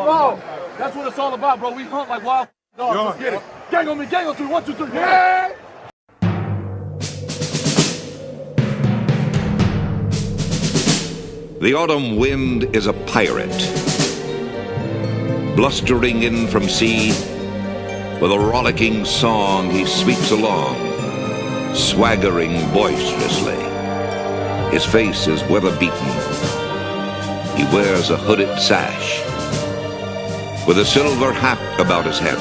Bro, that's what it's all about, bro. We hunt like wild dogs. Let's get it. Gang on me, gang on 3. 1, 2, 3. Yeah! The autumn wind is a pirate, blustering in from sea. With a rollicking song he sweeps along, swaggering boisterously. His face is weather-beaten. He wears a hooded sash, with a silver hat about his head,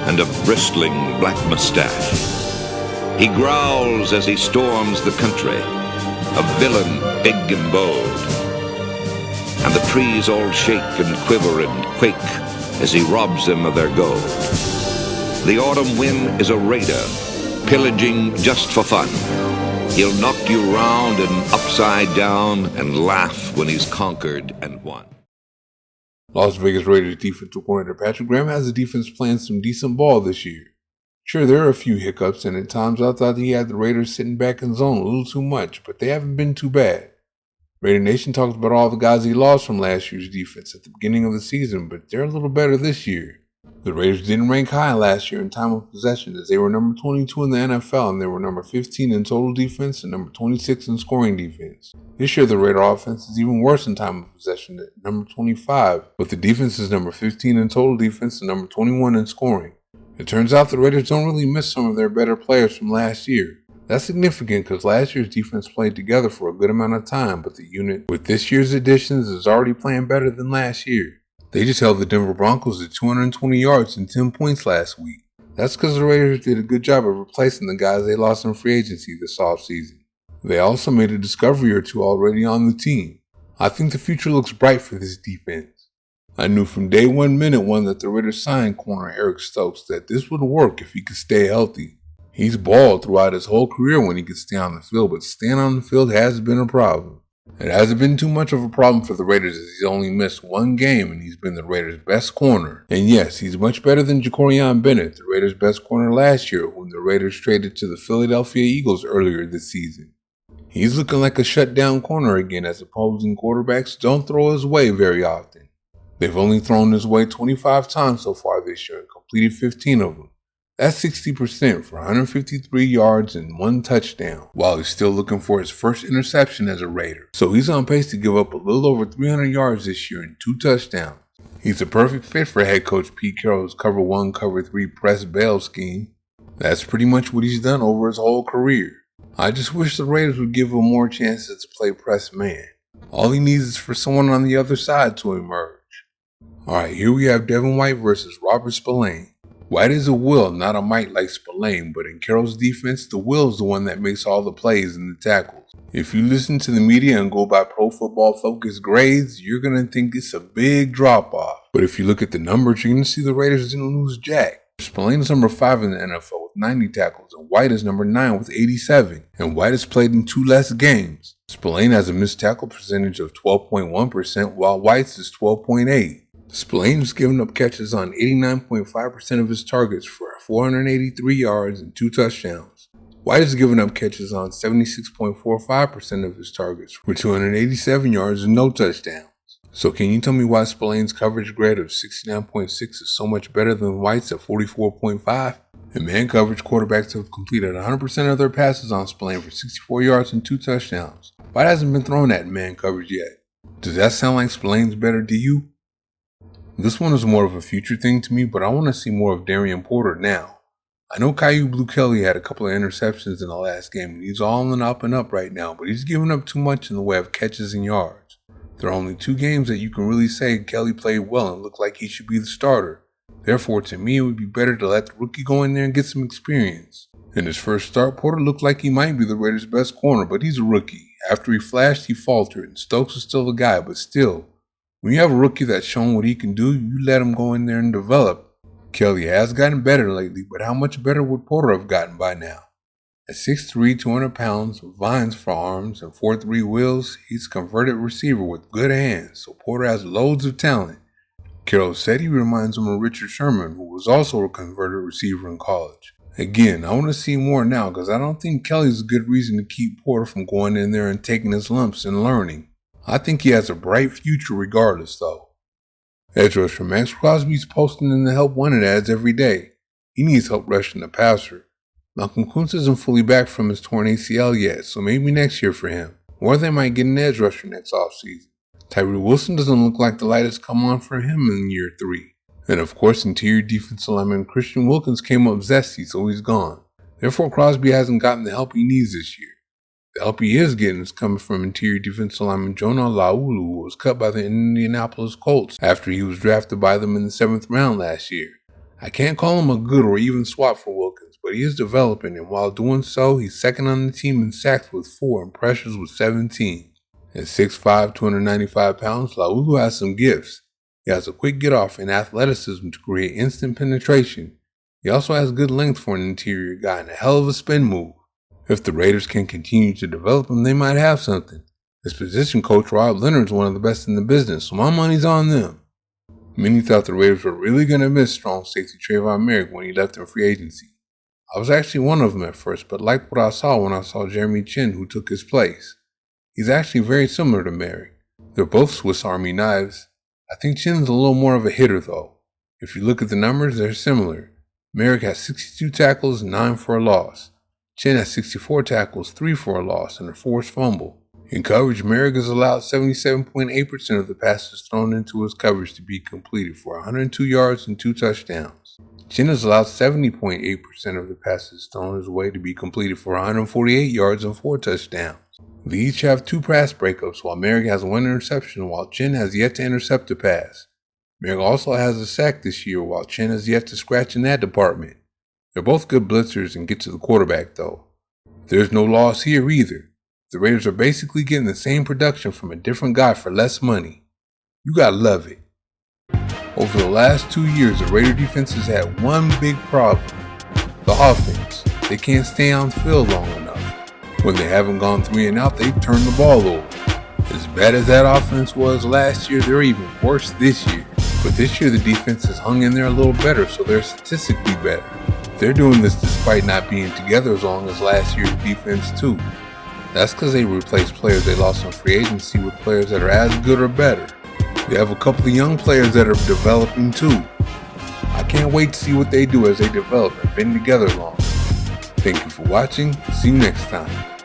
and a bristling black mustache. He growls as he storms the country, a villain big and bold. And the trees all shake and quiver and quake as he robs them of their gold. The autumn wind is a raider, pillaging just for fun. He'll knock you round and upside down and laugh when he's conquered and won. Las Vegas Raiders defensive coordinator Patrick Graham has the defense playing some decent ball this year. Sure, there are a few hiccups, and at times I thought he had the Raiders sitting back in zone a little too much, but they haven't been too bad. Raider Nation talks about all the guys he lost from last year's defense at the beginning of the season, but they're a little better this year. The Raiders didn't rank high last year in time of possession, as they were number 22 in the NFL, and they were number 15 in total defense and number 26 in scoring defense. This year, the Raider offense is even worse in time of possession at number 25, but the defense is number 15 in total defense and number 21 in scoring. It turns out the Raiders don't really miss some of their better players from last year. That's significant because last year's defense played together for a good amount of time, but the unit with this year's additions is already playing better than last year. They just held the Denver Broncos to 220 yards and 10 points last week. That's because the Raiders did a good job of replacing the guys they lost in free agency this offseason. They also made a discovery or two already on the team. I think the future looks bright for this defense. I knew from day one, minute one, that the Raiders signed corner Eric Stokes that this would work if he could stay healthy. He's balled throughout his whole career when he could stay on the field, but staying on the field has been a problem. It hasn't been too much of a problem for the Raiders as he's only missed one game and he's been the Raiders' best corner. And yes, he's much better than Jacorian Bennett, the Raiders' best corner last year when the Raiders traded to the Philadelphia Eagles earlier this season. He's looking like a shutdown corner again as opposing quarterbacks don't throw his way very often. They've only thrown his way 25 times so far this year and completed 15 of them. That's 60% for 153 yards and 1 touchdown, while he's still looking for his first interception as a Raider. So he's on pace to give up a little over 300 yards this year and 2 touchdowns. He's a perfect fit for head coach Pete Carroll's cover 1, cover 3 press bail scheme. That's pretty much what he's done over his whole career. I just wish the Raiders would give him more chances to play press man. All he needs is for someone on the other side to emerge. Alright, here we have Devin White versus Robert Spillane. White is a will, not a might like Spillane, but in Carroll's defense, the will is the one that makes all the plays and the tackles. If you listen to the media and go by Pro Football Focus grades, you're going to think it's a big drop-off. But if you look at the numbers, you're going to see the Raiders didn't lose jack. Spillane is number 5 in the NFL with 90 tackles, and White is number 9 with 87, and White has played in 2 less games. Spillane has a missed tackle percentage of 12.1%, while White's is 12.8%. Spillane has given up catches on 89.5% of his targets for 483 yards and 2 touchdowns. White has given up catches on 76.45% of his targets for 287 yards and no touchdowns. So can you tell me why Spillane's coverage grade of 69.6 is so much better than White's at 44.5? In man coverage, quarterbacks have completed 100% of their passes on Spillane for 64 yards and 2 touchdowns. White hasn't been thrown at in man coverage yet. Does that sound like Spillane's better to you? This one is more of a future thing to me, but I want to see more of Darian Porter now. I know Caillou Blue Kelly had a couple of interceptions in the last game, and he's all in up and up right now, but he's giving up too much in the way of catches and yards. There are only 2 games that you can really say Kelly played well and looked like he should be the starter. Therefore, to me, it would be better to let the rookie go in there and get some experience. In his first start, Porter looked like he might be the Raiders' best corner, but he's a rookie. After he flashed, he faltered, and Stokes is still the guy, but still. When you have a rookie that's shown what he can do, you let him go in there and develop. Kelly has gotten better lately, but how much better would Porter have gotten by now? At 6'3", 200 pounds, with vines for arms and 4'3" wheels, he's a converted receiver with good hands, so Porter has loads of talent. Carroll said he reminds him of Richard Sherman, who was also a converted receiver in college. Again, I want to see more now because I don't think Kelly's a good reason to keep Porter from going in there and taking his lumps and learning. I think he has a bright future regardless, though. Edge rusher Max Crosby's posting in the help wanted ads every day. He needs help rushing the passer. Malcolm Kuntz isn't fully back from his torn ACL yet, so maybe next year for him. Or they might get an edge rusher next offseason. Tyree Wilson doesn't look like the light has come on for him in year 3. And of course, interior defensive lineman Christian Wilkins came up zesty, so he's gone. Therefore, Crosby hasn't gotten the help he needs this year. The help he is getting is coming from interior defensive lineman Jonah Laulu, who was cut by the Indianapolis Colts after he was drafted by them in the 7th round last year. I can't call him a good or even swap for Wilkins, but he is developing, and while doing so, he's second on the team in sacks with 4 and pressures with 17. At 6'5", 295 pounds, Laulu has some gifts. He has a quick get-off and athleticism to create instant penetration. He also has good length for an interior guy and a hell of a spin move. If the Raiders can continue to develop him, they might have something. His position coach Rob Leonard's one of the best in the business, so my money's on them. Many thought the Raiders were really going to miss strong safety Trayvon Merrick when he left in free agency. I was actually one of them at first, but liked what I saw when I saw Jeremy Chinn, who took his place. He's actually very similar to Merrick. They're both Swiss Army knives. I think Chinn's a little more of a hitter though. If you look at the numbers, they're similar. Merrick has 62 tackles, 9 for a loss. Chinn has 64 tackles, 3 for a loss, and a forced fumble. In coverage, Merrick has allowed 77.8% of the passes thrown into his coverage to be completed for 102 yards and 2 touchdowns. Chinn has allowed 70.8% of the passes thrown his way to be completed for 148 yards and 4 touchdowns. They each have 2 pass breakups, while Merrick has 1 interception, while Chinn has yet to intercept a pass. Merrick also has a sack this year, while Chinn has yet to scratch in that department. They're both good blitzers and get to the quarterback, though. There's no loss here either. The Raiders are basically getting the same production from a different guy for less money. You gotta love it. Over the last 2 years, the Raider defense has had one big problem. The offense. They can't stay on the field long enough. When they haven't gone 3 and out, they've turned the ball over. As bad as that offense was last year, they're even worse this year. But this year, the defense has hung in there a little better, so they're statistically better. They're doing this despite not being together as long as last year's defense too. That's because they replaced players they lost in free agency with players that are as good or better. They have a couple of young players that are developing too. I can't wait to see what they do as they develop and been together long. Thank you for watching. See you next time.